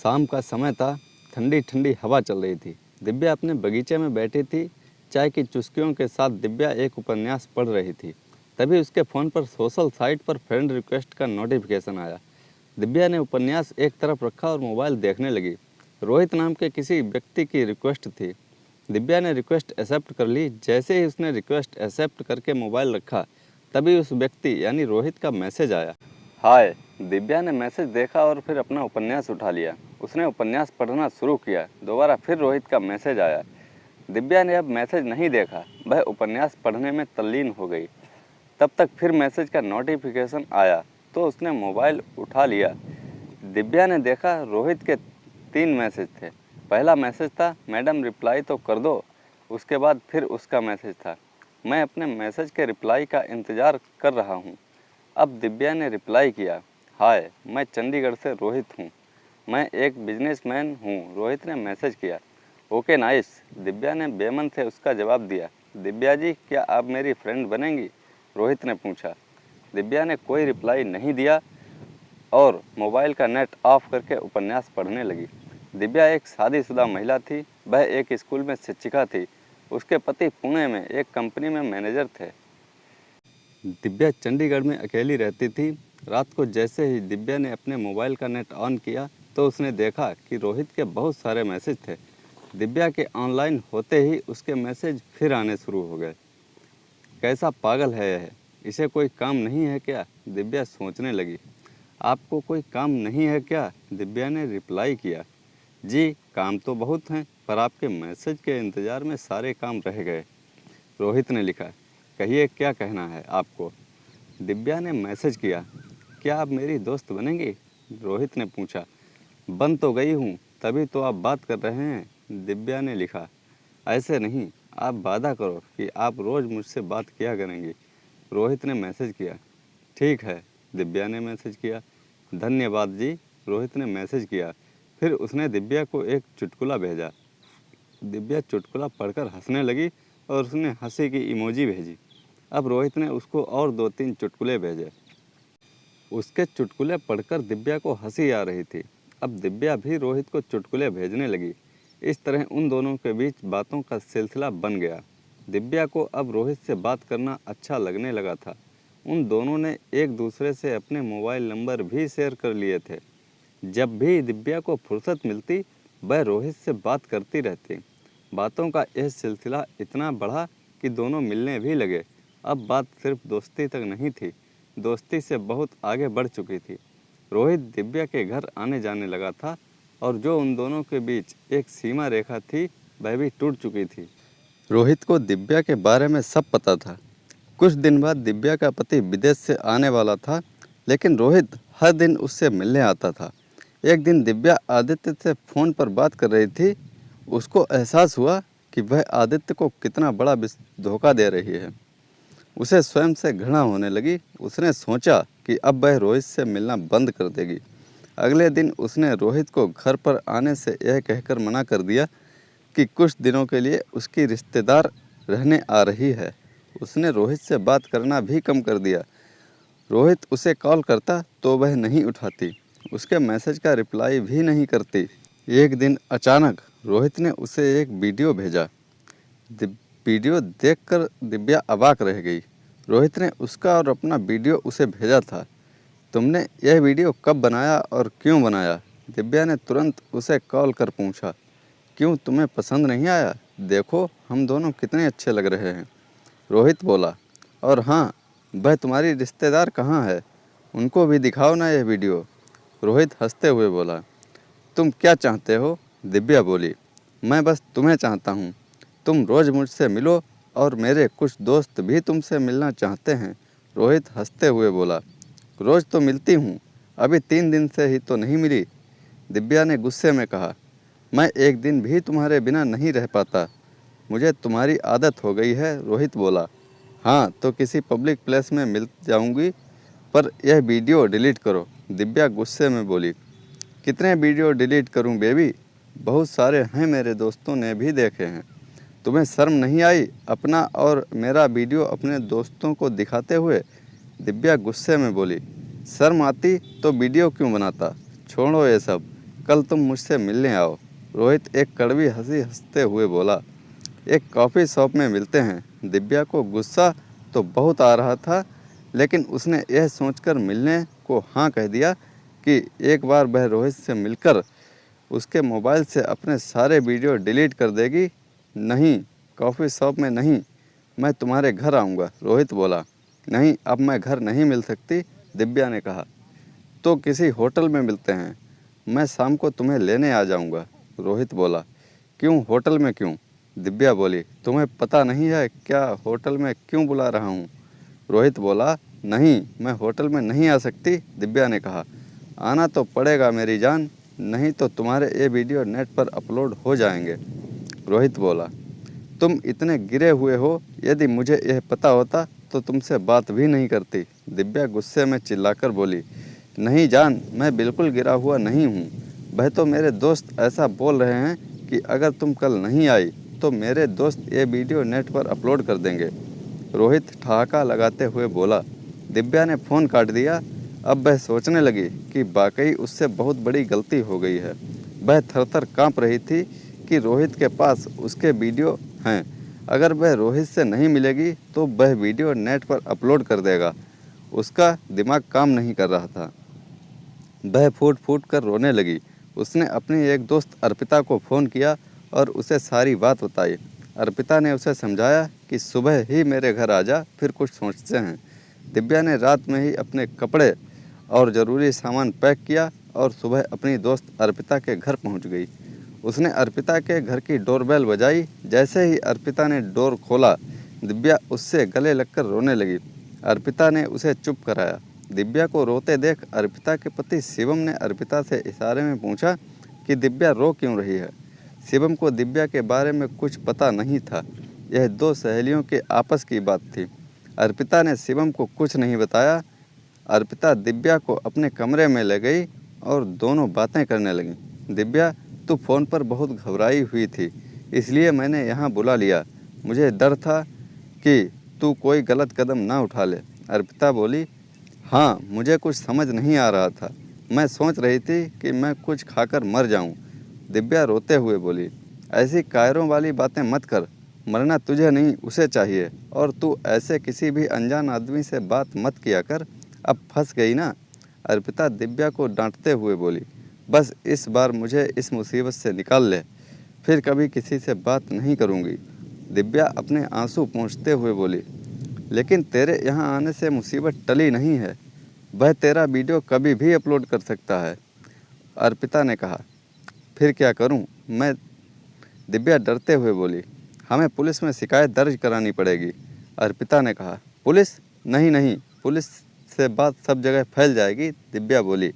शाम का समय था। ठंडी ठंडी हवा चल रही थी। दिव्या अपने बगीचे में बैठी थी। चाय की चुस्कियों के साथ दिव्या एक उपन्यास पढ़ रही थी। तभी उसके फ़ोन पर सोशल साइट पर फ्रेंड रिक्वेस्ट का नोटिफिकेशन आया। दिव्या ने उपन्यास एक तरफ रखा और मोबाइल देखने लगी। रोहित नाम के किसी व्यक्ति की रिक्वेस्ट थी। दिव्या ने रिक्वेस्ट एक्सेप्ट कर ली। जैसे ही उसने रिक्वेस्ट एक्सेप्ट करके मोबाइल रखा, तभी उस व्यक्ति यानी रोहित का मैसेज आया। हाय। दिव्या ने मैसेज देखा और फिर अपना उपन्यास उठा लिया। उसने उपन्यास पढ़ना शुरू किया। दोबारा फिर रोहित का मैसेज आया। दिव्या ने अब मैसेज नहीं देखा, वह उपन्यास पढ़ने में तल्लीन हो गई। तब तक फिर मैसेज का नोटिफिकेशन आया तो उसने मोबाइल उठा लिया। दिव्या ने देखा रोहित के 3 मैसेज थे। पहला मैसेज था, मैडम रिप्लाई तो कर दो। उसके बाद फिर उसका मैसेज था, मैं अपने मैसेज के रिप्लाई का इंतज़ार कर रहा हूँ। अब दिव्या ने रिप्लाई किया, हाय, मैं चंडीगढ़ से रोहित हूँ, मैं एक बिजनेसमैन हूँ। रोहित ने मैसेज किया, ओके नाइस। दिव्या ने बेमन से उसका जवाब दिया। दिव्या जी, क्या आप मेरी फ्रेंड बनेंगी? रोहित ने पूछा। दिव्या ने कोई रिप्लाई नहीं दिया और मोबाइल का नेट ऑफ करके उपन्यास पढ़ने लगी। दिव्या एक शादीशुदा महिला थी। वह एक स्कूल में शिक्षिका थी। उसके पति पुणे में एक कंपनी में मैनेजर थे। दिव्या चंडीगढ़ में अकेली रहती थी। रात को जैसे ही दिव्या ने अपने मोबाइल का नेट ऑन किया तो उसने देखा कि रोहित के बहुत सारे मैसेज थे। दिव्या के ऑनलाइन होते ही उसके मैसेज फिर आने शुरू हो गए। कैसा पागल है यह, इसे कोई काम नहीं है क्या? दिव्या सोचने लगी। आपको कोई काम नहीं है क्या? दिव्या ने रिप्लाई किया। जी, काम तो बहुत हैं, पर आपके मैसेज के इंतज़ार में सारे काम रह गए। रोहित ने लिखा, कहिए क्या कहना है आपको? दिव्या ने मैसेज किया, क्या आप मेरी दोस्त बनेंगी? रोहित ने पूछा, बन तो गई हूँ, तभी तो आप बात कर रहे हैं। दिव्या ने लिखा, ऐसे नहीं, आप वादा करो कि आप रोज़ मुझसे बात किया करेंगी। रोहित ने मैसेज किया, ठीक है। दिव्या ने मैसेज किया, धन्यवाद जी। रोहित ने मैसेज किया। फिर उसने दिव्या को एक चुटकुला भेजा। दिव्या चुटकुला पढ़कर हंसने लगी और उसने हंसी की इमोजी भेजी। अब रोहित ने उसको और 2-3 चुटकुले भेजे। उसके चुटकुले पढ़कर दिव्या को हंसी आ रही थी। अब दिव्या भी रोहित को चुटकुले भेजने लगी। इस तरह उन दोनों के बीच बातों का सिलसिला बन गया। दिव्या को अब रोहित से बात करना अच्छा लगने लगा था। उन दोनों ने एक दूसरे से अपने मोबाइल नंबर भी शेयर कर लिए थे। जब भी दिव्या को फुर्सत मिलती, वह रोहित से बात करती रहती। बातों का यह सिलसिला इतना बढ़ा कि दोनों मिलने भी लगे। अब बात सिर्फ दोस्ती तक नहीं थी, दोस्ती से बहुत आगे बढ़ चुकी थी। रोहित दिव्या के घर आने जाने लगा था और जो उन दोनों के बीच एक सीमा रेखा थी, वह भी टूट चुकी थी। रोहित को दिव्या के बारे में सब पता था। कुछ दिन बाद दिव्या का पति विदेश से आने वाला था, लेकिन रोहित हर दिन उससे मिलने आता था। एक दिन दिव्या आदित्य से फ़ोन पर बात कर रही थी। उसको एहसास हुआ कि वह आदित्य को कितना बड़ा धोखा दे रही है। उसे स्वयं से घृणा होने लगी। उसने सोचा कि अब वह रोहित से मिलना बंद कर देगी। अगले दिन उसने रोहित को घर पर आने से यह कहकर मना कर दिया कि कुछ दिनों के लिए उसकी रिश्तेदार रहने आ रही है। उसने रोहित से बात करना भी कम कर दिया। रोहित उसे कॉल करता तो वह नहीं उठाती, उसके मैसेज का रिप्लाई भी नहीं करती। एक दिन अचानक रोहित ने उसे एक वीडियो भेजा। वीडियो देखकर दिव्या अवाक रह गई। रोहित ने उसका और अपना वीडियो उसे भेजा था। तुमने यह वीडियो कब बनाया और क्यों बनाया? दिव्या ने तुरंत उसे कॉल कर पूछा। क्यों, तुम्हें पसंद नहीं आया? देखो हम दोनों कितने अच्छे लग रहे हैं। रोहित बोला, और हाँ, वह तुम्हारी रिश्तेदार कहाँ है? उनको भी दिखाओ ना यह वीडियो। रोहित हंसते हुए बोला, तुम क्या चाहते हो? दिव्या बोली, मैं बस तुम्हें चाहता हूँ। तुम रोज़ मुझसे मिलो और मेरे कुछ दोस्त भी तुमसे मिलना चाहते हैं। रोहित हंसते हुए बोला, रोज़ तो मिलती हूँ, अभी 3 दिन से ही तो नहीं मिली। दिव्या ने गुस्से में कहा, मैं एक दिन भी तुम्हारे बिना नहीं रह पाता, मुझे तुम्हारी आदत हो गई है। रोहित बोला, हाँ तो किसी पब्लिक प्लेस में मिल जाऊंगी, पर यह वीडियो डिलीट करो। दिव्या गुस्से में बोली, कितने वीडियो डिलीट करूं बेबी? बहुत सारे हैं, मेरे दोस्तों ने भी देखे हैं। तुम्हें शर्म नहीं आई अपना और मेरा वीडियो अपने दोस्तों को दिखाते हुए? दिव्या गुस्से में बोली, शर्म आती तो वीडियो क्यों बनाता? छोड़ो ये सब, कल तुम मुझसे मिलने आओ। रोहित एक कड़वी हंसी हंसते हुए बोला। एक कॉफ़ी शॉप में मिलते हैं। दिव्या को गुस्सा तो बहुत आ रहा था, लेकिन उसने यह सोचकर मिलने को हाँ कह दिया कि एक बार वह रोहित से मिलकर उसके मोबाइल से अपने सारे वीडियो डिलीट कर देगी। नहीं, कॉफ़ी शॉप में नहीं, मैं तुम्हारे घर आऊँगा, रोहित बोला। नहीं, अब मैं घर नहीं मिल सकती, दिव्या ने कहा। तो किसी होटल में मिलते हैं, मैं शाम को तुम्हें लेने आ जाऊँगा, रोहित बोला। क्यों, होटल में क्यों? दिव्या बोली। तुम्हें पता नहीं है क्या होटल में क्यों बुला रहा हूँ? रोहित बोला। नहीं, मैं होटल में नहीं आ सकती, दिव्या ने कहा। आना तो पड़ेगा मेरी जान, नहीं तो तुम्हारे ये वीडियो नेट पर अपलोड हो जाएंगे, रोहित बोला। तुम इतने गिरे हुए हो, यदि मुझे यह पता होता तो तुमसे बात भी नहीं करती, दिव्या गुस्से में चिल्लाकर बोली। नहीं जान, मैं बिल्कुल गिरा हुआ नहीं हूँ। वह तो मेरे दोस्त ऐसा बोल रहे हैं कि अगर तुम कल नहीं आई तो मेरे दोस्त ये वीडियो नेट पर अपलोड कर देंगे, रोहित ठहाका लगाते हुए बोला। दिव्या ने फ़ोन काट दिया। अब वह सोचने लगी कि वाकई उससे बहुत बड़ी गलती हो गई है। वह थरथर काँप रही थी कि रोहित के पास उसके वीडियो हैं। अगर वह रोहित से नहीं मिलेगी तो वह वीडियो नेट पर अपलोड कर देगा। उसका दिमाग काम नहीं कर रहा था। वह फूट फूट कर रोने लगी। उसने अपनी एक दोस्त अर्पिता को फ़ोन किया और उसे सारी बात बताई। अर्पिता ने उसे समझाया कि सुबह ही मेरे घर आ जा, फिर कुछ सोचते हैं। दिव्या ने रात में ही अपने कपड़े और ज़रूरी सामान पैक किया और सुबह अपनी दोस्त अर्पिता के घर पहुंच गई। उसने अर्पिता के घर की डोरबेल बजाई। जैसे ही अर्पिता ने डोर खोला, दिव्या उससे गले लगकर रोने लगी। अर्पिता ने उसे चुप कराया। दिव्या को रोते देख अर्पिता के पति शिवम ने अर्पिता से इशारे में पूछा कि दिव्या रो क्यों रही है। शिवम को दिव्या के बारे में कुछ पता नहीं था। यह दो सहेलियों के आपस की बात थी। अर्पिता ने शिवम को कुछ नहीं बताया। अर्पिता दिव्या को अपने कमरे में ले गई और दोनों बातें करने लगीं। दिव्या, तू फ़ोन पर बहुत घबराई हुई थी, इसलिए मैंने यहाँ बुला लिया। मुझे डर था कि तू कोई गलत कदम ना उठा ले, अर्पिता बोली। हाँ, मुझे कुछ समझ नहीं आ रहा था। मैं सोच रही थी कि मैं कुछ खाकर मर जाऊं, दिव्या रोते हुए बोली। ऐसी कायरों वाली बातें मत कर। मरना तुझे नहीं, उसे चाहिए, और तू ऐसे किसी भी अनजान आदमी से बात मत किया कर। अब फंस गई ना, अर्पिता दिव्या को डांटते हुए बोली। बस इस बार मुझे इस मुसीबत से निकाल ले, फिर कभी किसी से बात नहीं करूँगी, दिव्या अपने आंसू पोंछते हुए बोली। लेकिन तेरे यहाँ आने से मुसीबत टली नहीं है। वह तेरा वीडियो कभी भी अपलोड कर सकता है, अर्पिता ने कहा। फिर क्या करूं मैं, दिव्या डरते हुए बोली। हमें पुलिस में शिकायत दर्ज करानी पड़ेगी, अर्पिता ने कहा। पुलिस? नहीं नहीं, पुलिस से बात सब जगह फैल जाएगी, दिव्या बोली।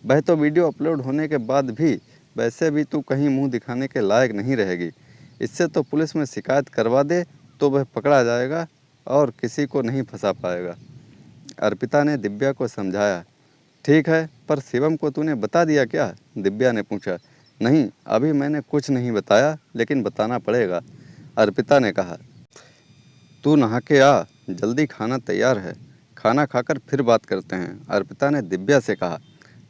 वह तो वीडियो अपलोड होने के बाद भी वैसे भी तू कहीं मुंह दिखाने के लायक नहीं रहेगी। इससे तो पुलिस में शिकायत करवा दे तो वह पकड़ा जाएगा और किसी को नहीं फंसा पाएगा, अर्पिता ने दिव्या को समझाया। ठीक है, पर शिवम को तूने बता दिया क्या, दिव्या ने पूछा। नहीं, अभी मैंने कुछ नहीं बताया, लेकिन बताना पड़ेगा, अर्पिता ने कहा। तू नहा के आ, जल्दी खाना तैयार है, खाना खाकर फिर बात करते हैं, अर्पिता ने दिव्या से कहा।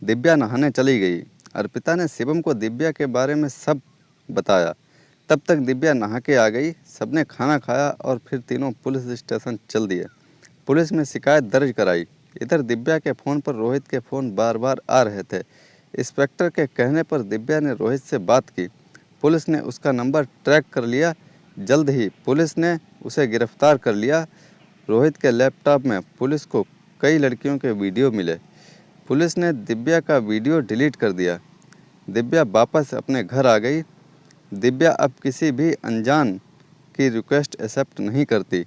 दिव्या नहाने चली गई। अर्पिता ने शिवम को दिव्या के बारे में सब बताया। तब तक दिव्या नहा के आ गई। सबने खाना खाया और फिर तीनों पुलिस स्टेशन चल दिए। पुलिस में शिकायत दर्ज कराई। इधर दिव्या के फ़ोन पर रोहित के फ़ोन बार बार आ रहे थे। इंस्पेक्टर के कहने पर दिव्या ने रोहित से बात की। पुलिस ने उसका नंबर ट्रैक कर लिया। जल्द ही पुलिस ने उसे गिरफ्तार कर लिया। रोहित के लैपटॉप में पुलिस को कई लड़कियों के वीडियो मिले। पुलिस ने दिव्या का वीडियो डिलीट कर दिया। दिव्या वापस अपने घर आ गई। दिव्या अब किसी भी अनजान की रिक्वेस्ट एक्सेप्ट नहीं करती।